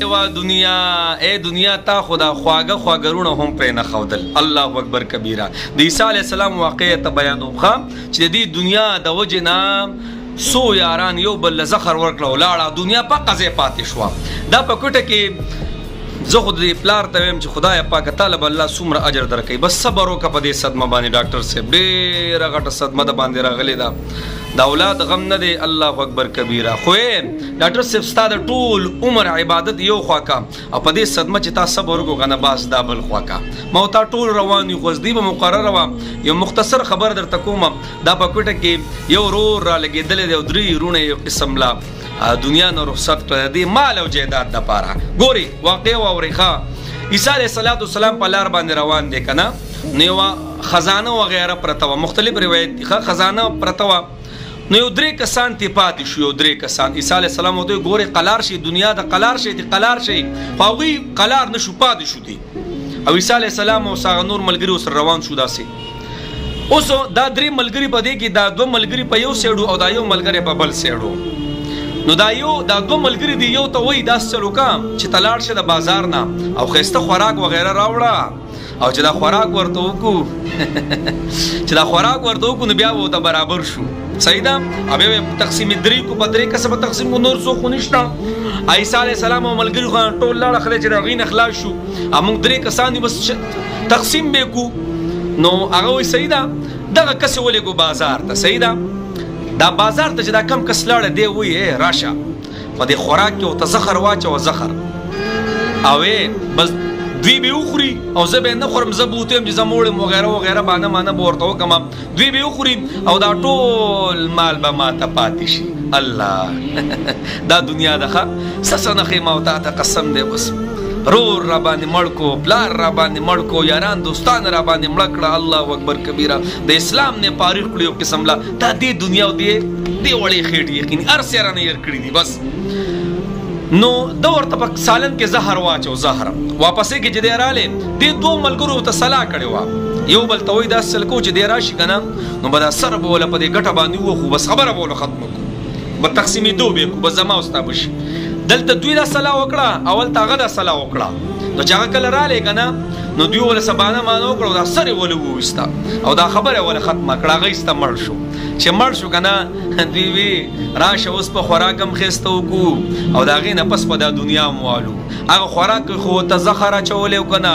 وا دنیا اے دنیا تا خدا خواږه خواږرونه هم پرې نه ښودل. الله اکبر کبیره. د عیسی علیه السلام واقعه ته بیانوم چې د دې دنیا د وجې نه سو یاران یو بل له زخر ورکړه ولاړه دنیا په قضې پاتې شوه. دا په کوټه کې زه خو د پلار ته ویم چې خدای پاک طالب الله څومره اجر درکوي، بس صبر وکړه په دې صدمه باندې. ډاکټر صاحب ډېره غټه صدمه د باندې راغلې ده، د اولاد غم نه دی. الله اکبر کبیره. خو ډاکټر صاحب ستا د ټول عمر عبادت یو خوا کا او په دې صدمه چې تا صبر وکړو کنه باس دا بل خوا کا. ما تا ټول روان یو غزدی به مقرره وه. یو مختصر خبر درته کوم، دا په کوټه کې یو ورور را لګېدلی دی او درې وروڼه یو قسم لا دنیا نه رخصت کړه د مال او جایداد دپاره. ګوري واقع واورئ ښه. عیسی علیه السلام په لار باندې روان دی که نه، نو یوه خزانه وغیره پرته وه، مختلف روایت دي ښه، خزانه پرته وه. نو یو درې کسان تی پاتې شو، یو درې کسان. عیسی علیه السلام ورته وایي ګورې قلار شي، دنیا د قلار شي دی قلار شي، خو هغوی قلار نه شو پاتې شو دي. او عیسی علیه السلام او هغه نور ملګري ورسره روان شو داسې. اوس دا درې ملګري په دې کې دا دوه ملګري په یو سیډ او دا یو ملګری په بل سیډ. نو دا دوه ملګري دي، یو ته وایي داسې چل وکړه چې ته لاړ شه د بازار نه او ښایسته خوراک وغیره راوړه، او چې دا خوراک ورته وکړو چې دا خوراک ورته وکړو نو بیا به ورته برابر شو. صحیح ده. او بیا به تقسیم درې کو، په درې کسه به تقسیم کو، نور څوک خو نشته. عیسی علیه السلام او ملګري خو ټول لاړه خدای چې د هغوی نه خلاص شو، موږ درې کسان دي بس تقسیم به کو. نو هغه وایي صحیح ده دغه کس یې ولېږو بازار ته. صحیح ده. دا بازار ته چې دا کم کس لاړه دی وایي راشه په دې خوراک کې ورته زخر واچوه زخر، او بس دوی به وخوري او زه به یې نه خورم، زه به ورته وایم چې زه موړ یم وغیره وغیره بانه مانه به ورته وکړم. دوی به یې وخوري او دا ټول مال به ماته پاتې شي. الله دا دنیا ده ښه. څه څه نه ښیي ما او تا ته قسم دی، بس رور را باندې مړ کو، پلار را باندې مړ کو، یاران دوستان را باندې مړه کړه. الله اکبر کبیره. د اسلام نه پارېغ کړي یو قسم لا دا دې دنیا او دې وړې خېټې یقیني هر څه رانه هېر کړي دي بس. نو ده ورته په سالن کې زهر واچو زهر. واپسې کې چې دی رالی دې دوو ملګرو ته صلاح کړې وه، یو بل ته وایي داسې چل کوو چې دی راشي که نه نو به دا سر به وله په دې ګټه باندې ووخو، بس خبره به وله ختمه کړو، به تقسیمېدو به یې کړو، بس زما او ستا به شي. دلته دوی دا صلاح وکړه، اول ته هغه دا صلاح وکړه. نو چې هغه کله رالی که نه نو دوی وله سبانه مانه وکړه او دا سر یې وله وویسته او دا خبره یې وله ختمه کړه. هغه ایسته مړ شو. چې مړ شو که نه دوی وی راشه اوس په خوراک هم خیسته وکړو او د هغې نه پس په دا دنیا هم والو. هغه خوراک کې خو ورته زخر اچولی و که نه،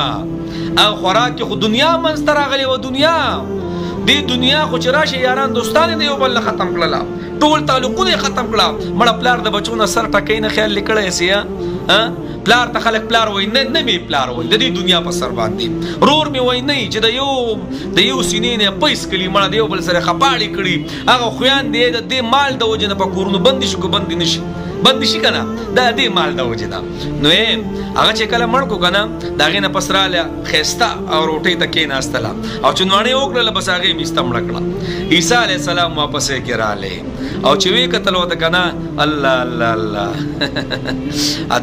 هغه خوراک کې خو دنیا منځته راغلې وه. دنیا دې دنیا خو چې راشي یاران دوستان یې د یو بل نه ختم کړله، ټول تعلقونه یې ختم کړه. مړه پلار د بچو نه سر ټکۍ نه خیال لیکلی سي. پلار ته خلک پلار وایي، نه مې پلار وایي د دې دنیا په سر باندې. رور مې وایي نه چې د یو سینې نه پیس کړي، مړه د یو بل سره خپاړې کړي. هغه خویان دی د دې مال د وجې نه په کورونو بندي شي که بندي نه شي، بندي شي که نه دا دې مال د وجې ده. نو هغه چې کله مړ کو که نه د هغې نه پس راله ښایسته او روټۍ ته کېناستله او چندواڼې یې وکړله، بس هغې مې ایسته مړه کړه. عیسی علیه السلام واپسې کې رالی او چې ویې کتل ورته که نه الله الله الله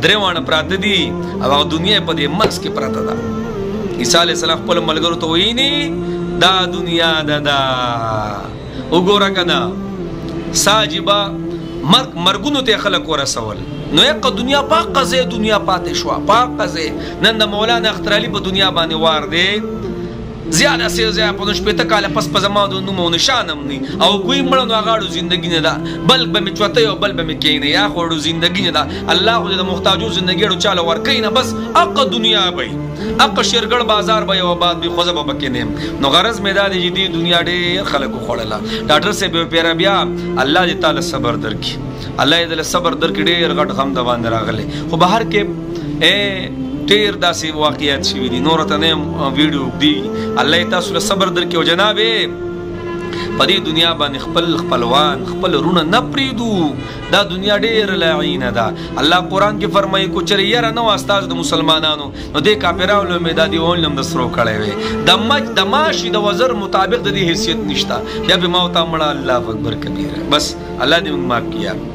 درې واڼه پراته دي او هغه دنیا په دې منځ کې پرته ده. عیسی علیه السلام خپلو ملګرو ته وایي نه دا دنیا ده دا وګوره که نه ساجبه مرګونو ته خلک ورسول. نو یقه دنیا پاکه ځای دنیا پاتې شوه، پاکه ځای. نن د مولانا اختر علي په دنیا باندې وار دی، زیاده سې ځای په 15 کاله پس په زما د نوم او نشان هم نه او کوی مړه نو هغه اړو زندګي نه ده، بل به مې چوتی او بل به مې کښېنی، یا خو اړو زندګي نه ده. الله خو د محتاجو زندګي اړو چاله ورکوي نه، بس اقه دنیا به اقه شیرګړ بازار به یو آباد وي، خو زه به پکې نه یم. نو غرض مې دا دی چې دې دنیا ډېر خلکو خوړله. ډاکټر صاحب یې پیره بیا الله دې تعالی صبر درکړي، الله یې دله صبر درکړي. ډېر غټ غم د باندې راغلی، خو بهر کې ډېر داسې واقعیات شوي دي، نور ته نه یم ویډیو اوږدېږي. الله یې تاسو له صبر درکړي. او جناب په دې دنیا باندې خپل خپلوان خپل رونه نه پرېږدو. دا دنیا ډېره لعینه ده. الله قرآن کې فرمایي کو چېرې یره نه وه ستاسو د مسلمانانو نو دې کافرانو مې دا دیوال هم د سرو کړی وی. د ماشي د وزر مطابق د دې حیثیت نشته. بیا به ما ورته مړه الله اکبر کبیره. بس الله دې موږ معاف کړي.